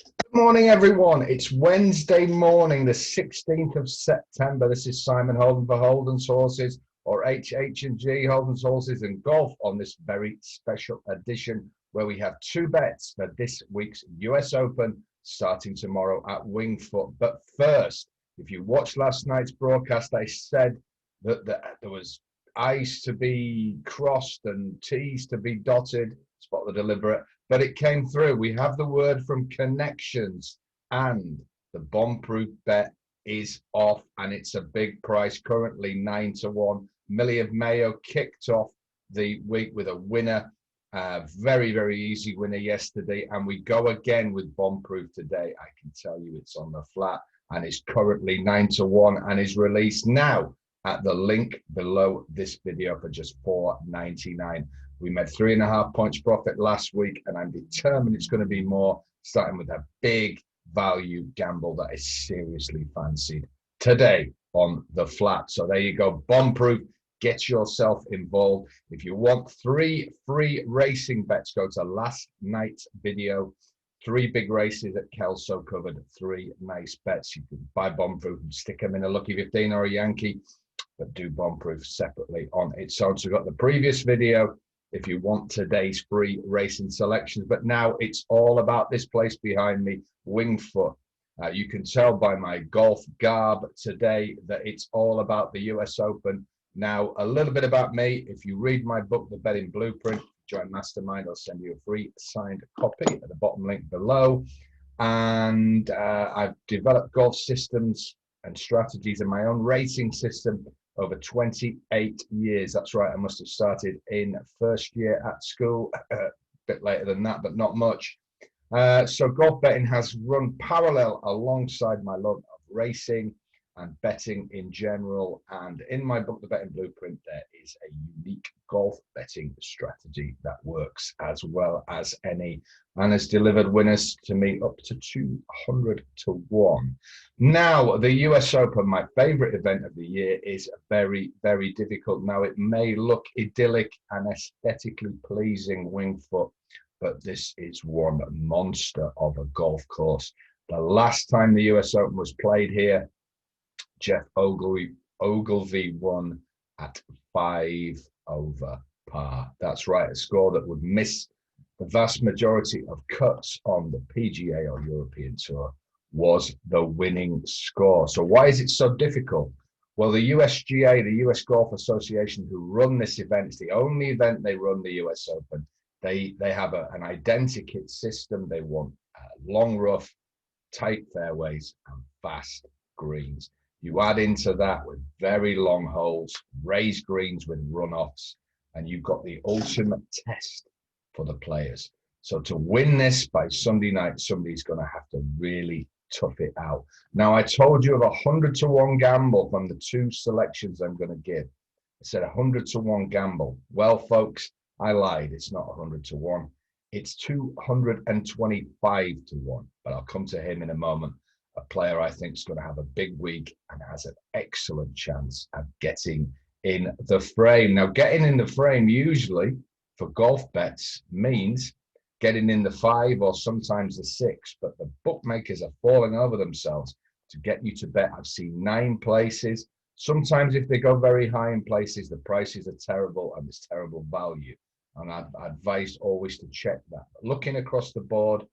Good morning, everyone. It's Wednesday morning, the 16th of September. This is Simon Holden for Holdens Horses, or HH&G, Holdens Horses and Golf, on this very special edition where we have two bets for this week's US Open starting tomorrow at Winged Foot. But first, if you watched last night's broadcast, I said that there was I's to be crossed and T's to be dotted, spot the deliberate. But it came through. We have the word from Connections, and the Bombproof bet is off, and it's a big price, currently 9-1. Millie of Mayo kicked off the week with a winner, very, very easy winner yesterday, and we go again with Bombproof today. I can tell you it's on the flat, and it's currently 9-1, and is released now at the link below this video for just $4.99. We made 3.5 points profit last week, and I'm determined it's going to be more, starting with a big value gamble that is seriously fancied today on the flat. So there you go, Bombproof. Get yourself involved. If you want 3 free racing bets, go to last night's video. 3 big races at Kelso covered, 3 nice bets. You can buy Bombproof and stick them in a Lucky 15 or a Yankee, but do Bombproof separately on its own. So we've got the previous video if you want today's free racing selections. But now it's all about this place behind me, Winged Foot. You can tell by my golf garb today that it's all about the US Open. Now, a little bit about me. If you read my book, The Betting Blueprint, join Mastermind, I'll send you a free signed copy at the bottom link below. And I've developed golf systems and strategies in my own racing system over 28 years. That's right, I must have started in first year at school, a bit later than that, but not much. So golf betting has run parallel alongside my love of racing and betting in general. And in my book, The Betting Blueprint, there is a unique golf betting strategy that works as well as any, and has delivered winners to me up to 200-1. Now, the US Open, my favorite event of the year, is very, very difficult. Now, it may look idyllic and aesthetically pleasing, Winged Foot, but this is one monster of a golf course. The last time the US Open was played here, Jeff Ogilvy won at 5 over par. That's right, a score that would miss the vast majority of cuts on the PGA or European Tour was the winning score. So why is it so difficult? Well, the USGA, the US Golf Association, who run this event, it's the only event they run, the US Open. They have an identikit system. They want long rough, tight fairways, and fast greens. You add into that with very long holes, raised greens with runoffs, and you've got the ultimate test for the players. So to win this by Sunday night, somebody's going to have to really tough it out. Now, I told you of a 100-1 gamble from the 2 selections I'm going to give. I said 100-1 gamble. Well, folks, I lied. It's not 100-1. It's 225-1, but I'll come to him in a moment. A player I think is going to have a big week and has an excellent chance of getting in the frame. Now, getting in the frame usually for golf bets means getting in the 5 or sometimes the 6, but the bookmakers are falling over themselves to get you to bet. I've seen 9 places. Sometimes if they go very high in places, the prices are terrible and there's terrible value. And I've advised always to check that. But looking across the board,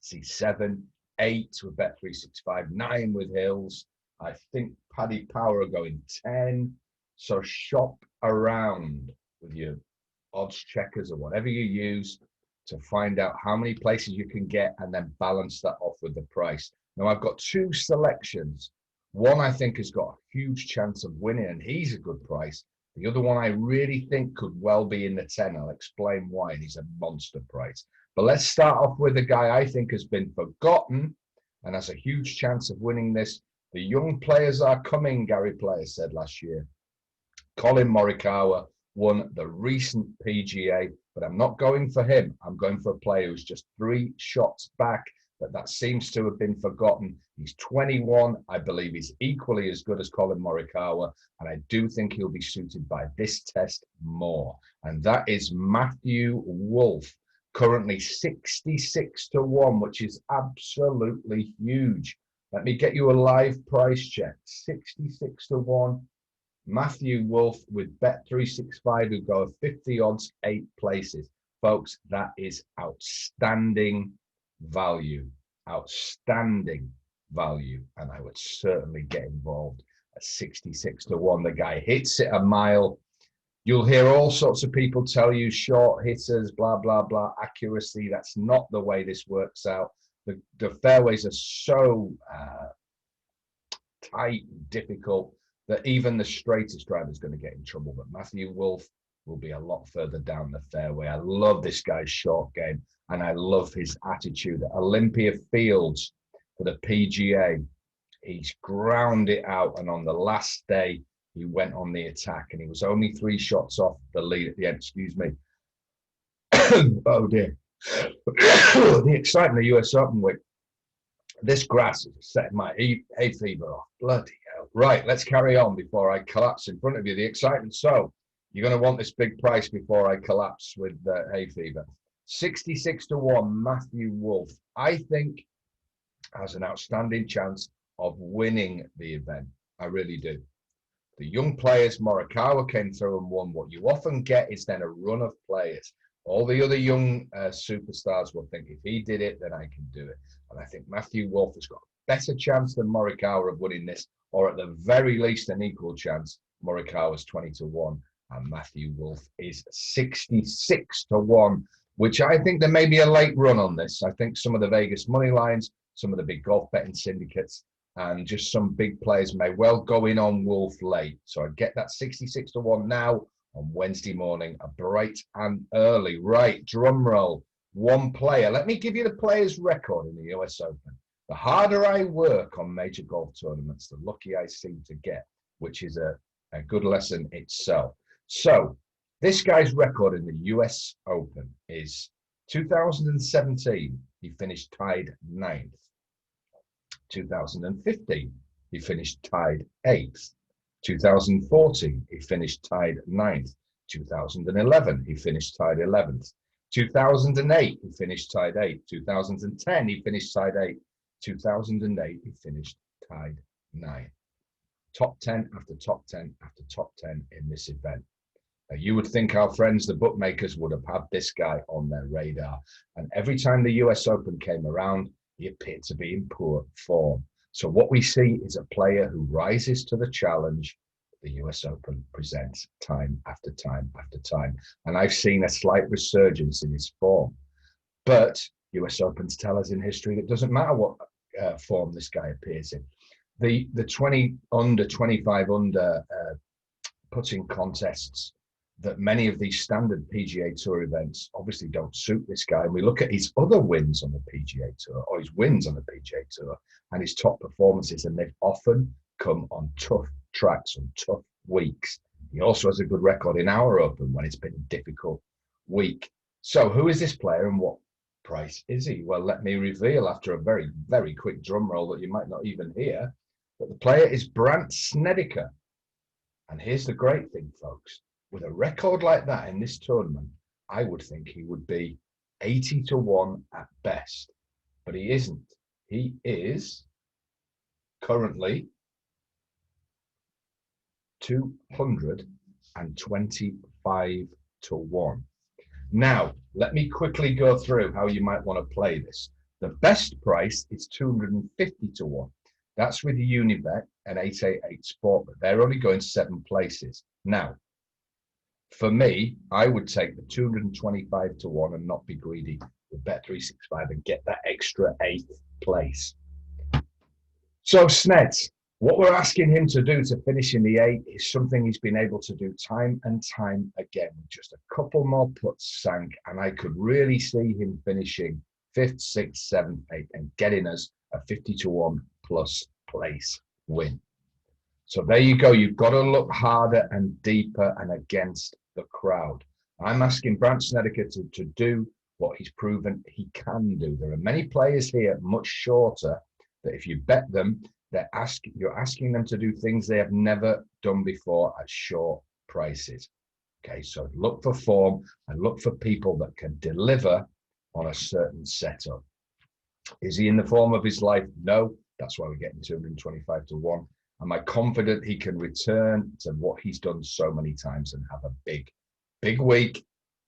see 7, 8 with Bet365, 9 with Hills. I think Paddy Power are going 10. So shop around with your odds checkers or whatever you use to find out how many places you can get and then balance that off with the price. Now, I've got 2 selections. One I think has got a huge chance of winning, and he's a good price. The other one I really think could well be in the 10. I'll explain why, and he's a monster price. But let's start off with a guy I think has been forgotten and has a huge chance of winning this. The young players are coming, Gary Player said last year. Colin Morikawa won the recent PGA, but I'm not going for him. I'm going for a player who's just 3 shots back, but that seems to have been forgotten. He's 21. I believe he's equally as good as Colin Morikawa, and I do think he'll be suited by this test more. And that is Matthew Wolff. currently 66 to 1, which is absolutely huge. Let me get you a live price check. 66 to 1. Matthew Wolff with Bet365, who go 50 odds, 8 places. Folks, that is outstanding value. Outstanding value. And I would certainly get involved at 66 to 1. The guy hits it a mile. You'll hear all sorts of people tell you short hitters, blah, blah, blah, accuracy. That's not the way this works out. The fairways are so tight and difficult that even the straightest driver is going to get in trouble. But Matthew Wolff will be a lot further down the fairway. I love this guy's short game, and I love his attitude. At Olympia Fields for the PGA, he's ground it out, and on the last day, he went on the attack, and he was only 3 shots off the lead at the end. Excuse me. Oh, dear. The excitement of US Open week. This grass is setting my hay fever off. Bloody hell. Right, let's carry on before I collapse in front of you. The excitement. So, you're going to want this big price before I collapse with hay fever. 66 to 1, Matthew Wolff, I think, has an outstanding chance of winning the event. I really do. The young players, Morikawa came through and won. What you often get is then a run of players. All the other young superstars will think, if he did it, then I can do it. And I think Matthew Wolff has got a better chance than Morikawa of winning this, or at the very least an equal chance. Morikawa's 20 to 1, and Matthew Wolff is 66 to 1, which I think there may be a late run on this. I think some of the Vegas money lines, some of the big golf betting syndicates, and just some big players may well go in on Wolff late. So I get that 66 to 1 now on Wednesday morning, a bright and early. Right, drum roll. One player. Let me give you the player's record in the US Open. The harder I work on major golf tournaments, the luckier I seem to get, which is a good lesson itself. So this guy's record in the US Open is 2017, he finished tied 9th. 2015, he finished tied 8th. 2014, he finished tied 9th. 2011, he finished tied 11th. 2008, he finished tied 8th. 2010, he finished tied 8th. 2008, he finished tied 9th. Top 10 after top 10 after top 10 in this event. Now, you would think our friends, the bookmakers, would have had this guy on their radar. And every time the US Open came around, he appeared to be in poor form. So what we see is a player who rises to the challenge the US Open presents time after time after time. And I've seen a slight resurgence in his form. But US Opens tell us in history that it doesn't matter what form this guy appears in. The 20 under, 25 under putting contests that many of these standard PGA Tour events obviously don't suit this guy. And we look at his other wins on the PGA Tour, or his wins on the PGA Tour, and his top performances, and they've often come on tough tracks and tough weeks. He also has a good record in our Open when it's been a difficult week. So who is this player and what price is he? Well, let me reveal after a very, very quick drum roll that you might not even hear, but the player is Brandt Snedeker. And here's the great thing, folks. With a record like that in this tournament, I would think he would be 80 to 1 at best, but he isn't. He is currently 225 to 1. Now, let me quickly go through how you might want to play this. The best price is 250 to 1. That's with Unibet and 888 Sport, but they're only going 7 places. Now, for me, I would take the 225 to 1 and not be greedy with Bet365 and get that extra 8th place. So Sneds, what we're asking him to do to finish in the 8 is something he's been able to do time and time again. Just a couple more putts sank, and I could really see him finishing 5th, 6th, 7th, 8th, and getting us a 50 to 1 plus place win. So there you go. You've got to look harder and deeper and against the crowd. I'm asking Brandt Snedeker to do what he's proven he can do. There are many players here much shorter that if you bet them, you're asking them to do things they have never done before at short prices. Okay, so look for form and look for people that can deliver on a certain setup. Is he in the form of his life? No. That's why we're getting 225 to 1. Am I confident he can return to what he's done so many times and have a big week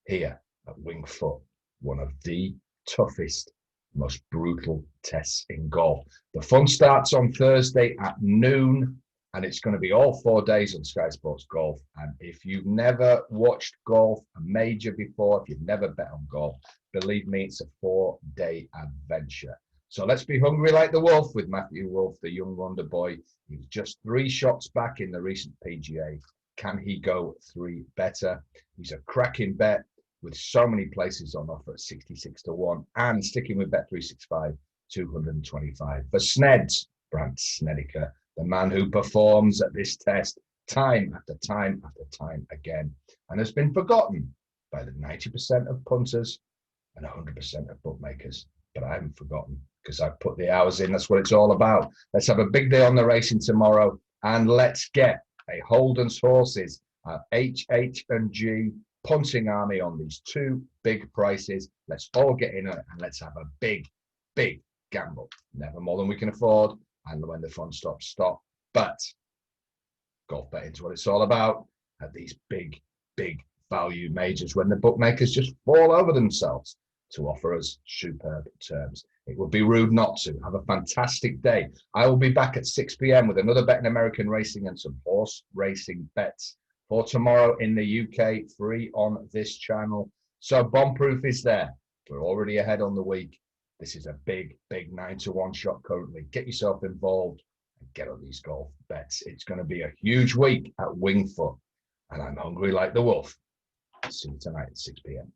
here at Winged Foot, one of the toughest, most brutal tests in golf. The fun starts on Thursday at noon, and it's going to be all 4 days on Sky Sports Golf. And if you've never watched golf, a major before, if you've never bet on golf, believe me, it's a 4-day adventure. So let's be hungry like the Wolff with Matthew Wolff, the young wonder boy. He was just 3 shots back in the recent PGA. Can he go 3 better? He's a cracking bet with so many places on offer at 66 to 1 and sticking with Bet365, 225. For Sneds, Brandt Snedeker, the man who performs at this test time after time after time again and has been forgotten by the 90% of punters and 100% of bookmakers. But I haven't forgotten because I've put the hours in. That's what it's all about. Let's have a big day on the racing tomorrow and let's get a Holdens Horses HH&G punting army on these 2 big prices. Let's all get in it and let's have a big gamble. Never more than we can afford. And when the fun stops, stop. But golf betting's what it's all about at these big value majors when the bookmakers just fall over themselves to offer us superb terms. It would be rude not to. Have a fantastic day. I will be back at 6 p.m. with another Bet in American Racing and some horse racing bets for tomorrow in the UK, free on this channel. So Bombproof is there. We're already ahead on the week. This is a big 9 to 1 shot currently. Get yourself involved and get on these golf bets. It's going to be a huge week at Winged Foot, and I'm hungry like the Wolff. See you tonight at 6 p.m.